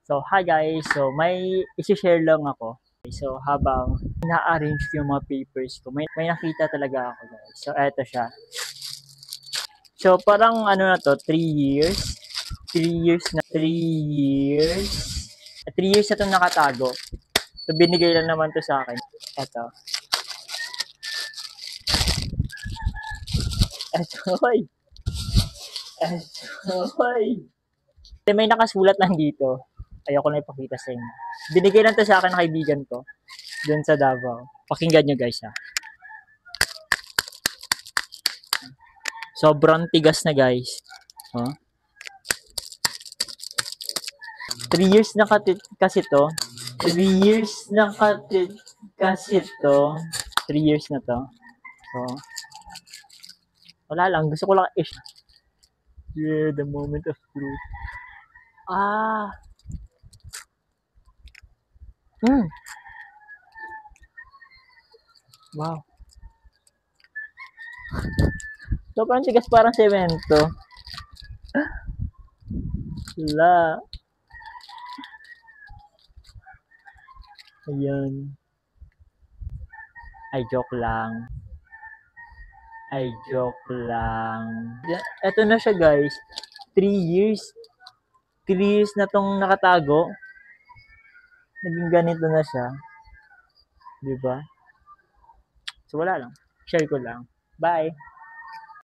So, hi guys. So, may isi-share lang ako. So, habang ina-arrange ko yung mga papers ko, may nakita talaga ako guys. So, eto siya. So, parang ano na to, 3 years. 3 years na, 3 years. 3 years na to nakatago. So, binigay lang naman to sa akin. Eto. Eto, hoy. Eto, hoy. May nakasulat lang dito. Ayoko na ipakita sa inyo. Binigay lang to sa akin ng kaibigan ko. Doon sa Davao. Pakinggan nyo guys ha. Sobrang tigas na guys. Huh? 3 years na kasi to. 3 years na kasi to. 3 years na to. So, wala lang. Gusto ko lang Yeah, the moment of truth. Ah. Wow. So, parang tigas parang semento. Wala. Ayan. Ay, joke lang. Ay, joke lang. Ito na siya guys. 3 years. 3 years na tong nakatago. Naging ganito na siya. Diba? So, wala lang. Share ko lang. Bye!